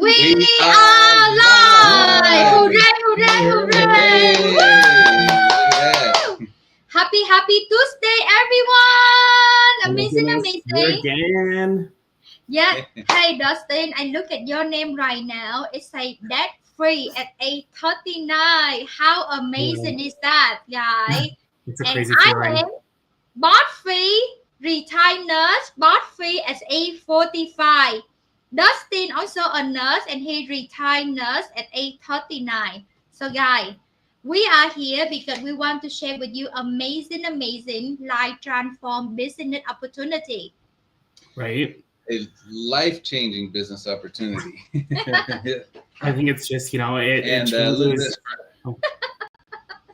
We We are are live! live! Hooray, hooray, Hey! hooray! Look at that. Woo! Happy Tuesday, everyone! Oh my Amazing, goodness, here amazing. again. Yeah. Hey, Dustin, I look at your name right now. It says debt free at 8:39. How amazing is that, guy? It's a And crazy I feeling. am bought free, retired nurse, bought free at 8:45. Dustin also a nurse and he retired nurse at 8:39. So guys, we are here because we want to share with you amazing life transform business opportunity. Right? A life-changing business opportunity. I think it's just, it And changes. look at this.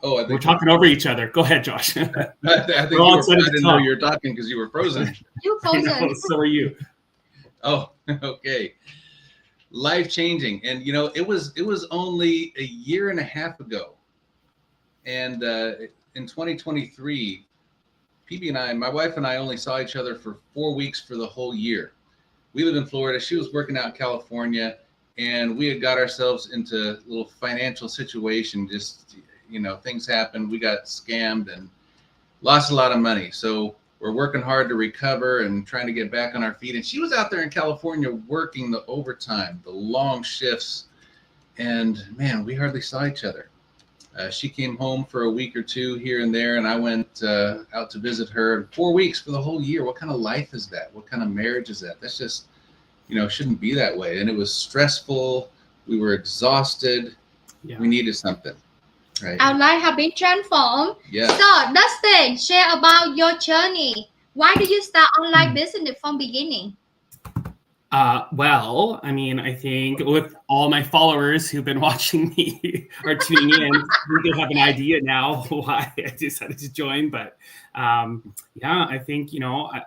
Oh, I We're think talking over each other. Go ahead, Josh. I think We're you all were, excited I to didn't know talk. you were talking because you were frozen. You I know, frozen. so are you. Oh, okay. Life-changing. And it was only a year and a half ago. And in 2023, PB and I, my wife and I only saw each other for 4 weeks for the whole year. We live in Florida. She was working out in California, and we had got ourselves into a little financial situation. Just, things happened. We got scammed and lost a lot of money. So we're working hard to recover and trying to get back on our feet. And she was out there in California working the overtime, the long shifts. And man, we hardly saw each other. She came home for a week or two here and there, and I went out to visit her. 4 weeks for the whole year. What kind of life is that? What kind of marriage is that? That's just, shouldn't be that way. And it was stressful. We were exhausted. Yeah. We needed something. Right. Our life have been transformed. Yeah. So Dustin, share about your journey. Why do you start online business from beginning? Well, I think with all my followers who've been watching me or tuning in, they have an idea now why I decided to join. But yeah, I think,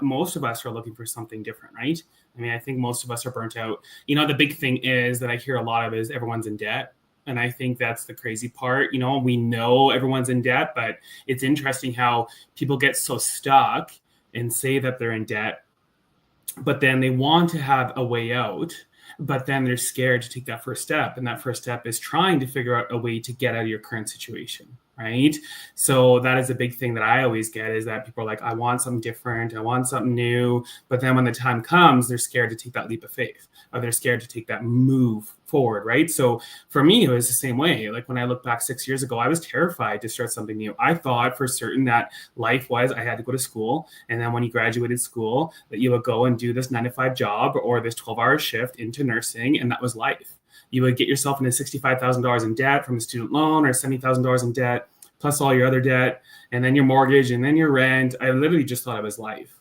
most of us are looking for something different, right? I think most of us are burnt out. The big thing is that I hear a lot of is everyone's in debt. And I think that's the crazy part. We know everyone's in debt, but it's interesting how people get so stuck and say that they're in debt, but then they want to have a way out, but then they're scared to take that first step. And that first step is trying to figure out a way to get out of your current situation, right? So that is a big thing that I always get is that people are like, I want something different. I want something new. But then when the time comes, they're scared to take that leap of faith, or they're scared to take that move forward, right? So for me, it was the same way. Like when I look back 6 years ago, I was terrified to start something new. I thought for certain that life was I had to go to school. And then when you graduated school, that you would go and do this 9-to-5 job or this 12-hour shift into nursing. And that was life. You would get yourself into $65,000 in debt from a student loan or $70,000 in debt, plus all your other debt, and then your mortgage, and then your rent. I literally just thought it was life.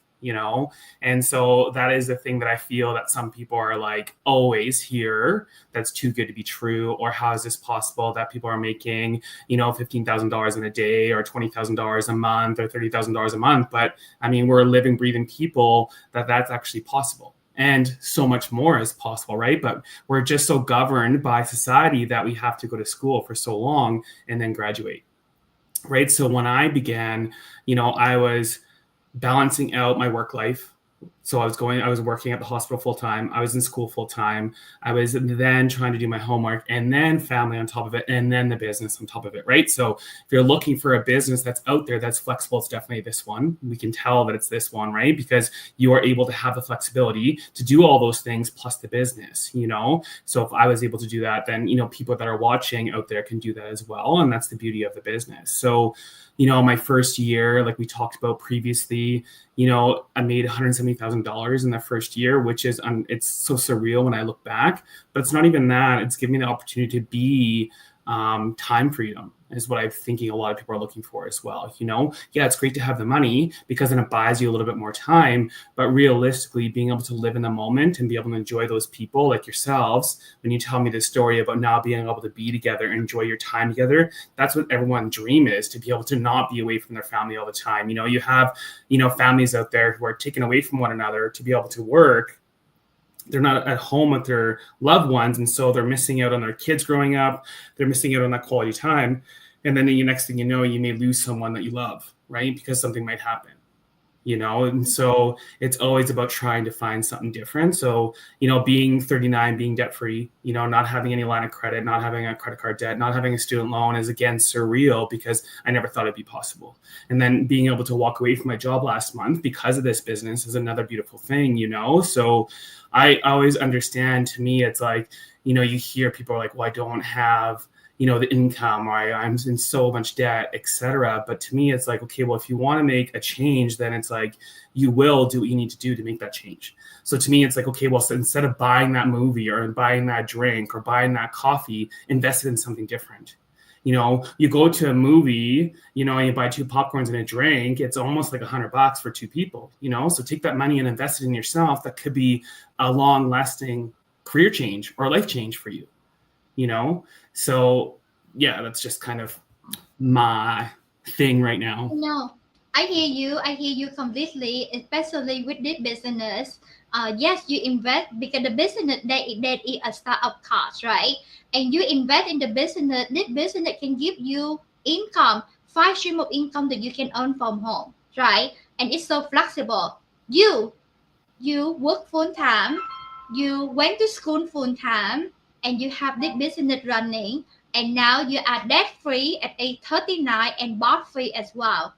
And so that is the thing that I feel that some people are like always hear that's too good to be true, or how is this possible that people are making, $15,000 in a day or $20,000 a month or $30,000 a month. But we're living, breathing people that's actually possible. And so much more is possible, right? But we're just so governed by society that we have to go to school for so long and then graduate, right? So when I began, I was balancing out my work life. So I was working at the hospital full time. I was in school full time. I was then trying to do my homework, and then family on top of it, and then the business on top of it, right? So if you're looking for a business that's out there, that's flexible, it's definitely this one. We can tell that it's this one, right? Because you are able to have the flexibility to do all those things plus the business, So if I was able to do that, then, people that are watching out there can do that as well. And that's the beauty of the business. So, my first year, like we talked about previously, I made $170,000 in the first year, which is, it's so surreal when I look back, but it's not even that. It's giving me the opportunity to be time freedom is what I'm thinking a lot of people are looking for as well. Yeah, it's great to have the money because then it buys you a little bit more time, but realistically being able to live in the moment and be able to enjoy those people like yourselves. When you tell me this story about now being able to be together and enjoy your time together, that's what everyone's dream is, to be able to not be away from their family all the time. You have, families out there who are taken away from one another to be able to work. They're not at home with their loved ones. And so they're missing out on their kids growing up. They're missing out on that quality time. And then the next thing you know, you may lose someone that you love, right? Because something might happen, And so it's always about trying to find something different. So, being 39, being debt free, not having any line of credit, not having a credit card debt, not having a student loan is again surreal because I never thought it'd be possible. And then being able to walk away from my job last month because of this business is another beautiful thing, So I always understand, to me, it's like, you hear people are like, well, I don't have the income, or I'm in so much debt, etc. But to me, it's like, okay, well, if you want to make a change, then it's like, you will do what you need to do to make that change. So to me, it's like, okay, well, so instead of buying that movie or buying that drink or buying that coffee, invest it in something different. You go to a movie, and you buy 2 popcorns and a drink, it's almost like $100 for 2 people, so take that money and invest it in yourself. That could be a long lasting career change or life change for you. So yeah, that's just kind of my thing right now. No, I hear you completely, especially with this business. Yes, you invest because the business that is a startup cost, right? And you invest in the business. This business can give you income, 5 stream of income that you can earn from home, right? And it's so flexible. You work full time, you went to school full time, and you have this business running, and now you are debt free at age 39 and bought free as well.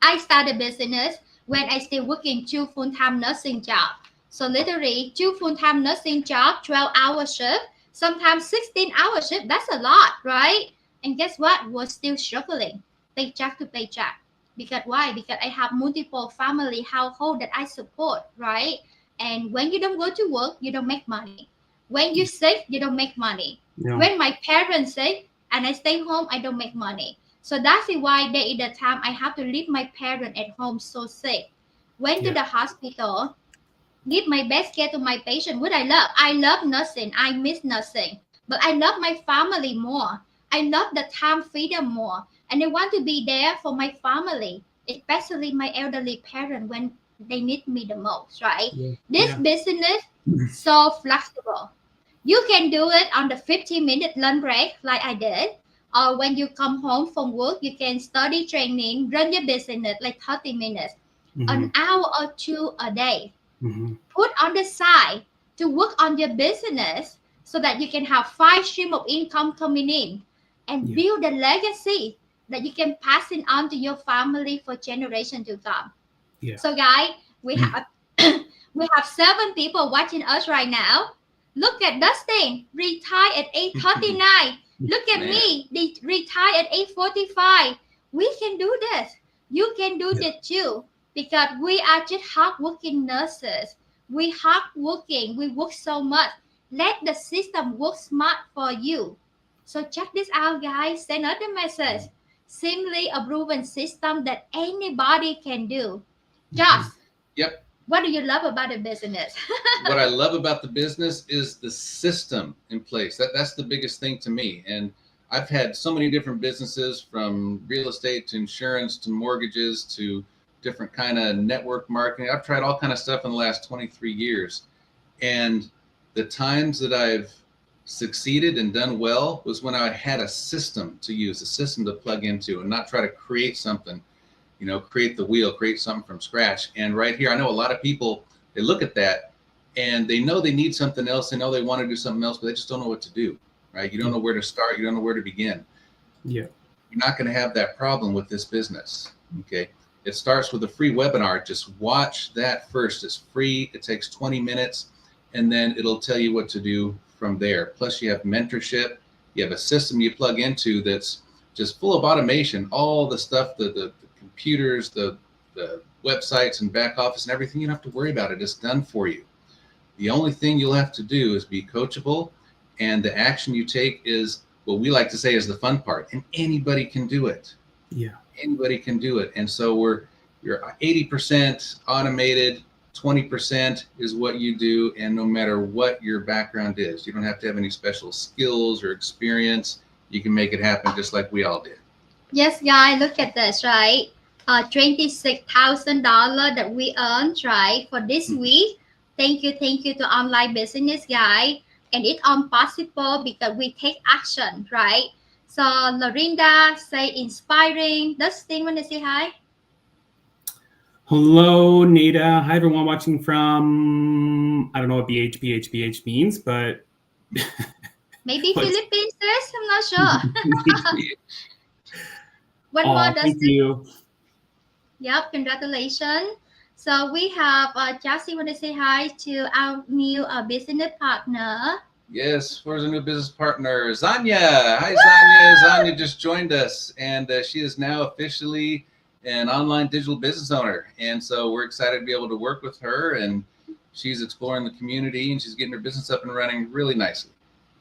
I started business when I still working 2 full-time nursing job. So literally 2 full-time nursing job, 12-hour shift, sometimes 16-hour shift. That's a lot, right? And guess what? We're still struggling, paycheck to paycheck. Because why? Because I have multiple family household that I support, right? And when you don't go to work, you don't make money. When you sick, you don't make money. Yeah. When my parents sick and I stay home, I don't make money. So that's why there is the time I have to leave my parent at home so sick. Went to the hospital, give my best care to my patient. What I love? I love nursing. I miss nursing. But I love my family more. I love the time freedom more. And I want to be there for my family, especially my elderly parent when they need me the most, right? This business so flexible. You can do it on the 15-minute lunch break like I did. Or when you come home from work, you can study training, run your business like 30 minutes, an hour or 2 a day. Put on the side to work on your business so that you can have 5 stream of income coming in and build a legacy that you can pass it on to your family for generation to come. So guys, we have we have 7 people watching us right now. Look at Dustin, retired at age 39. Look at me, they retired at age 45. We can do this. You can do this too, because we are just hardworking nurses. We hardworking. We work so much. Let the system work smart for you. So check this out, guys. Send us the message. Simply a proven system that anybody can do. Josh. Yep. What do you love about the business? What I love about the business is the system in place. That's the biggest thing to me. And I've had so many different businesses, from real estate to insurance to mortgages to different kind of network marketing. I've tried all kind of stuff in the last 23 years. And the times that I've succeeded and done well was when I had a system to use, a system to plug into, and not try to create something. Create the wheel, create something from scratch. And right here, I know a lot of people, they look at that and they know they need something else. They know they want to do something else, but they just don't know what to do, right? You don't know where to start. You don't know where to begin. Yeah. You're not going to have that problem with this business, okay? It starts with a free webinar. Just watch that first. It's free. It takes 20 minutes, and then it'll tell you what to do from there. Plus, you have mentorship. You have a system you plug into that's just full of automation, all the stuff, the computers, the websites and back office and everything. You don't have to worry about it. It's done for you. The only thing you'll have to do is be coachable, and the action you take is what we like to say is the fun part, and anybody can do it. Yeah. Anybody can do it. And so you're 80% automated, 20% is what you do, and no matter what your background is, you don't have to have any special skills or experience. You can make it happen just like we all did. Yes, guys, look at this, right? $26,000 that we earned, right, for this week. Thank you to online business, guys. And it's possible because we take action, right? So Lorinda say inspiring. Dustin, want to say hi? Hello, Nada. Hi, everyone watching from, I don't know what BH means, but Maybe what's Philippines, sis? I'm not sure. One more, oh, thank Dustin. you. Yep, congratulations. So we have Jassy want to say hi to our new business partner. Yes, where's our new business partner, Zanya? Hi, Zanya. Zanya just joined us, and she is now officially an online digital business owner. And so we're excited to be able to work with her, and she's exploring the community, and she's getting her business up and running really nicely.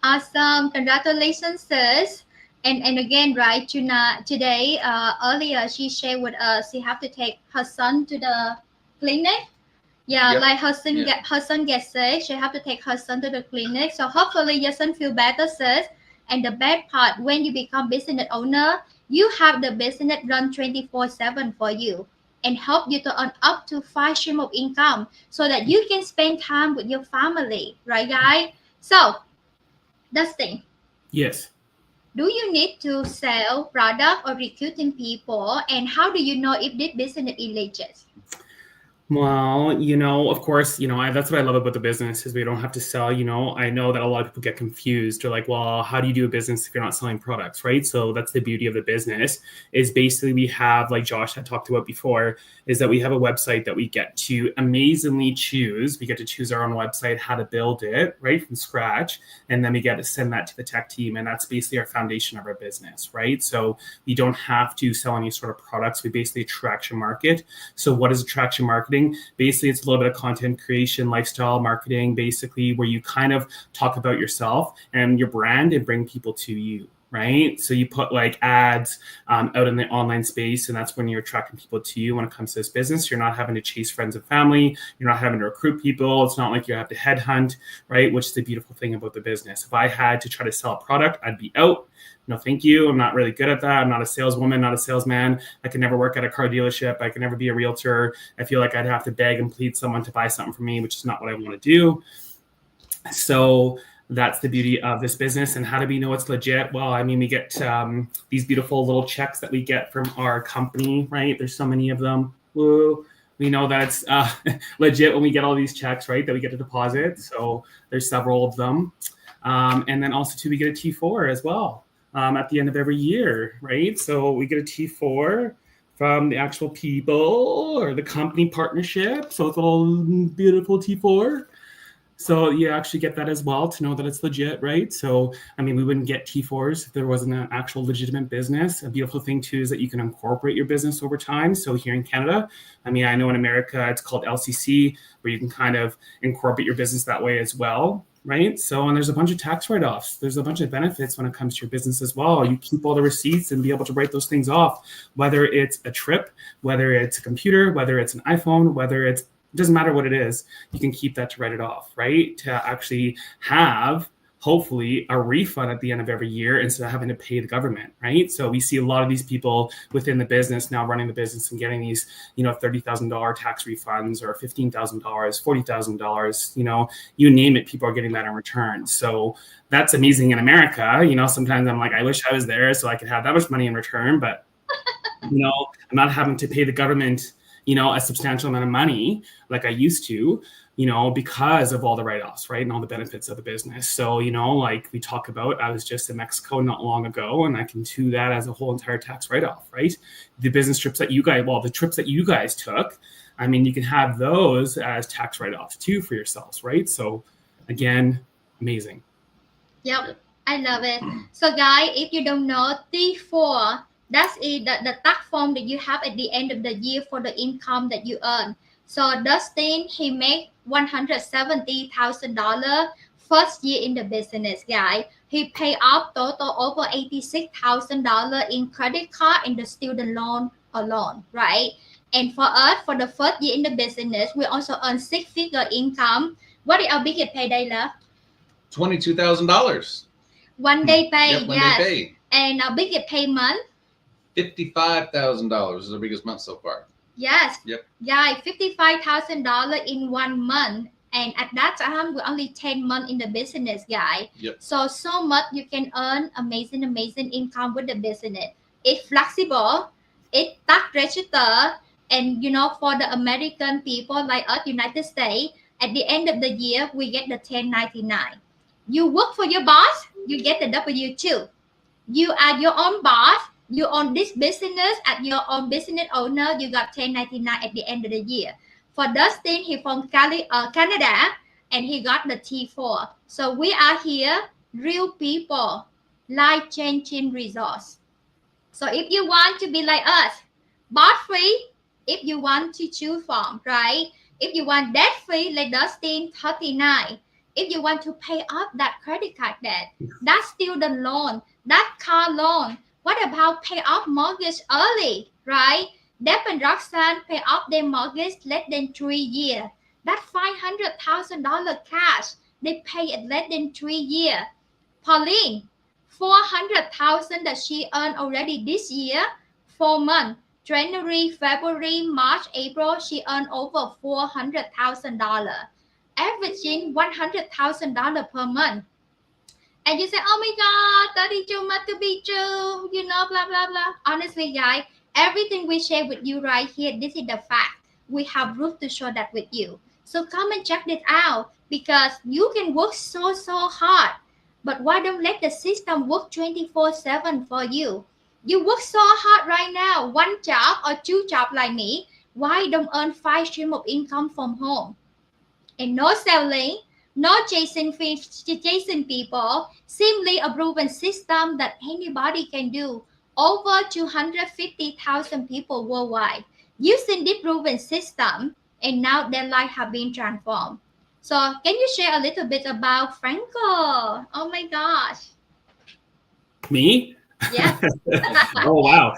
Awesome. Congratulations, sis. And again, right, today, earlier, she shared with us she have to take her son to the clinic. Yeah, Yep. like her son gets sick. She have to take her son to the clinic. So hopefully your son feel better, sis. And the bad part, when you become business owner, you have the business run 24/7 for you and help you to earn up to 5 stream of income so that you can spend time with your family, right, guys? So, Dustin, Yes. do you need to sell product or recruiting people? And how do you know if this business is legit? Well, of course, that's what I love about the business is we don't have to sell. I know that a lot of people get confused. They're like, well, how do you do a business if you're not selling products, right? So that's the beauty of the business is basically we have, like Josh had talked about before, is that we have a website that we get to amazingly choose. We get to choose our own website, how to build it, right, from scratch. And then we get to send that to the tech team. And that's basically our foundation of our business, right? So we don't have to sell any sort of products. We basically attraction market. So what is attraction marketing? Basically, it's a little bit of content creation, lifestyle marketing, basically, where you kind of talk about yourself and your brand and bring people to you, right? So you put like ads out in the online space, and that's when you're attracting people to you when it comes to this business. You're not having to chase friends and family. You're not having to recruit people. It's not like you have to headhunt, right? Which is the beautiful thing about the business. If I had to try to sell a product, I'd be out. No, thank you. I'm not really good at that. I'm not a saleswoman, not a salesman. I can never work at a car dealership. I can never be a realtor. I feel like I'd have to beg and plead someone to buy something from me, which is not what I want to do. So that's the beauty of this business. And how do we know it's legit? Well, I mean, we get these beautiful little checks that we get from our company, right? There's so many of them. Woo. We know that it's legit when we get all these checks, right, that we get to deposit. So there's several of them. And then also, too, we get a T4 as well. At the end of every year, right? So we get a T4 from the actual people or the company partnership. So it's a little beautiful T4. So you actually get that as well to know that it's legit, right? So, I mean, we wouldn't get T4s if there wasn't an actual legitimate business. A beautiful thing too is that you can incorporate your business over time. So here in Canada, I mean, I know in America, it's called LCC, where you can kind of incorporate your business that way as well. Right. So, and there's a bunch of tax write-offs. There's a bunch of benefits when it comes to your business as well. You keep all the receipts and be able to write those things off, whether it's a trip, whether it's a computer, whether it's an iPhone, whether it doesn't matter what it is, you can keep that to write it off, right? To actually have hopefully a refund at the end of every year instead of having to pay the government, right? So we see a lot of these people within the business now running the business and getting these, $30,000 tax refunds or $15,000, $40,000, you name it, people are getting that in return. So that's amazing in America. Sometimes I'm like, I wish I was there so I could have that much money in return, but I'm not having to pay the government a substantial amount of money like I used to, because of all the write-offs, right? And all the benefits of the business. So, like we talk about, I was just in Mexico not long ago, and I can do that as a whole entire tax write-off, right? The business trips that the trips that you guys took, I mean, you can have those as tax write-offs too for yourselves, right? So again, amazing. Yep, I love it. So guys, if you don't know, T4, that's it, the tax form that you have at the end of the year for the income that you earn. So Dustin, he made $170,000 first year in the business, guy. He paid off total over $86,000 in credit card and the student loan alone, right? And for us, for the first year in the business, we also earn six-figure income. What is our biggest payday left? $22,000. One day pay, Yep, one yes. day pay. And our biggest payment? $55,000 is our biggest month so far. Yes. Yep. Yeah, $55,000 in 1 month. And at that time, we're only 10 months in the business, guy. Yep. So much you can earn amazing income with the business. It's flexible, it's tax registered, And you know, for the American people like us, United States, at the end of the year, we get the 1099. You work for your boss, you get the W-2. You are your own boss, you own this business at your own business owner, you got 1099 at the end of the year. For Dustin, he from Canada, and he got the T4. So we are here, real people, life-changing resource. So if you want to be like us, boss free, if you want to choose from, right? If you want debt free, like Dustin, 39. If you want to pay off that credit card debt, that student loan, that car loan, what about pay off mortgage early, right? Deb and Roxanne pay off their mortgage less than 3 years. That $500,000 cash, they pay it less than 3 years. Pauline, 400,000 that she earned already this year, 4 months. January, February, March, April, she earned over $400,000, averaging $100,000 per month. And you say, oh my God, that is too much to be true, you know, blah, blah, blah. Honestly, guys, everything we share with you right here, this is the fact. We have proof to show that with you. So come and check this out, because you can work so hard. But why don't let the system work 24/7 for you? You work so hard right now, 1 job or 2 jobs like me. Why don't earn 5 streams of income from home? And no selling, no chasing people, simply a proven system that anybody can do. Over 250,000 people worldwide using the proven system, and now their life have been transformed. So can you share a little bit about Franco? Oh my gosh. Me? Yeah. Oh wow.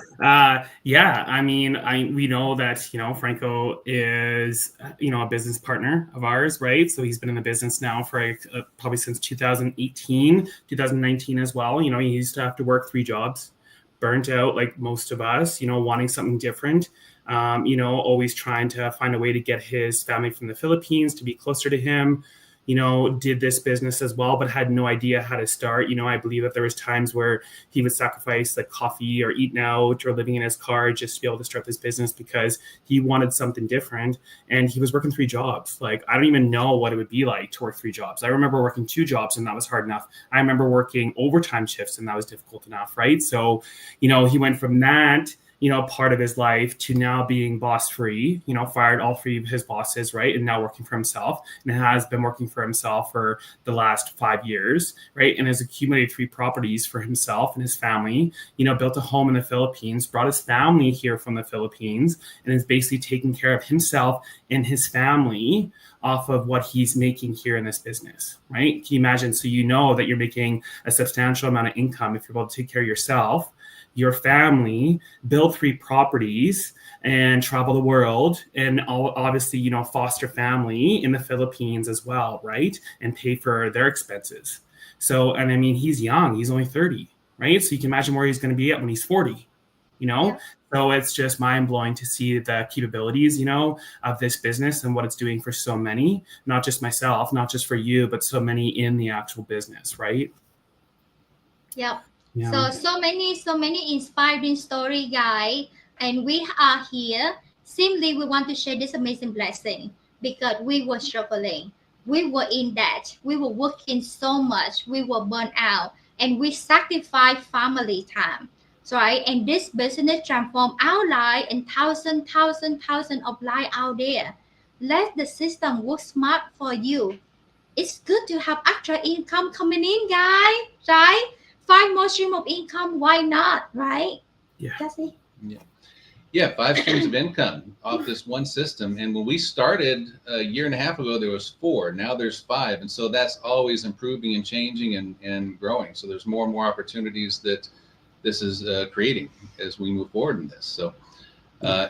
Yeah. I mean, we know that Franco is a business partner of ours, right? So he's been in the business now for probably since 2018, 2019 as well. He used to have to work 3 jobs, burnt out like most of us. Wanting something different. Always trying to find a way to get his family from the Philippines to be closer to him. Did this business as well, but had no idea how to start. I believe that there was times where he would sacrifice like coffee or eating out or living in his car just to be able to start this business because he wanted something different. And he was working 3 jobs. Like, I don't even know what it would be like to work 3 jobs. I remember working 2 jobs and that was hard enough. I remember working overtime shifts and that was difficult enough, right? So, he went from that part of his life to now being boss free, fired all 3 of his bosses, right? And now working for himself, and has been working for himself for the last 5 years, right? And has accumulated 3 properties for himself and his family, built a home in the Philippines, brought his family here from the Philippines, and is basically taking care of himself and his family off of what he's making here in this business, right? Can you imagine? So that you're making a substantial amount of income if you're able to take care of yourself, your family, build 3 properties and travel the world, and obviously, foster family in the Philippines as well, right? And pay for their expenses. So, and I mean, he's young, he's only 30, right? So you can imagine where he's going to be at when he's 40, Yeah. So it's just mind blowing to see the capabilities, of this business and what it's doing for so many, not just myself, not just for you, but so many in the actual business, right? Yep. Yeah. So many inspiring story, guys, and we are here. Simply, we want to share this amazing blessing because we were struggling, we were in debt, we were working so much, we were burnt out, and we sacrificed family time. So, right, and this business transformed our life and thousand of life out there. Let the system work smart for you. It's good to have extra income coming in, guys, right? 5 more stream of income, why not, right? Yeah. That's it. Yeah, 5 streams of income off this one system. And when we started a year and a half ago, there was 4. Now there's 5. And so that's always improving and changing and growing. So there's more and more opportunities that this is creating as we move forward in this. So,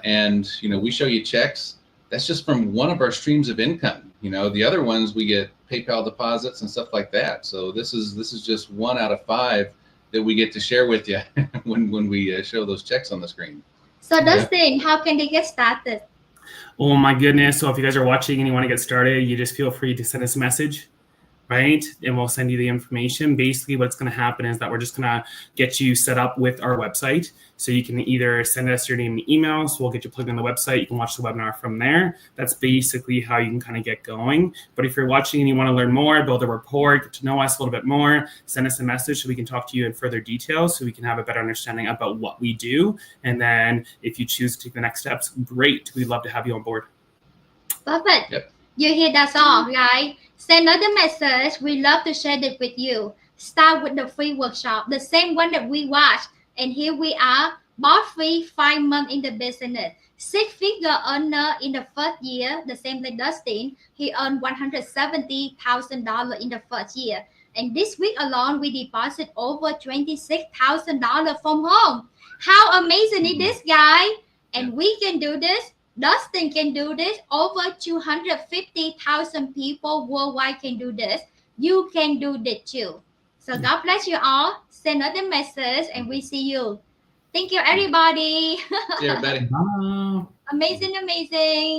and, we show you checks. That's just from one of our streams of income. The other ones we get PayPal deposits and stuff like that. So this is just 1 out of 5 that we get to share with you when we show those checks on the screen. So Dustin, how can they get started? Oh my goodness. So if you guys are watching and you want to get started, you just feel free to send us a message. right? And we'll send you the information. Basically, what's going to happen is that we're just going to get you set up with our website. So you can either send us your name and email, so we'll get you plugged in the website. You can watch the webinar from there. That's basically how you can kind of get going. But if you're watching and you want to learn more, build a rapport, get to know us a little bit more, send us a message so we can talk to you in further detail so we can have a better understanding about what we do. And then if you choose to take the next steps, great. We'd love to have you on board. Perfect. Yep. You hear that's all, right? Send us the message. We love to share it with you. Start with the free workshop, the same one that we watched. And here we are, boss free, 5 months in the business. 6-figure earner in the first year, the same like Dustin. He earned $170,000 in the first year. And this week alone, we deposit over $26,000 from home. How amazing is this, guy? And we can do this. Dustin can do this. Over 250,000 people worldwide can do this. You can do this too. So God bless you all. Send us the message and we see you. Thank you, everybody. See you, everybody. Bye. Amazing, amazing.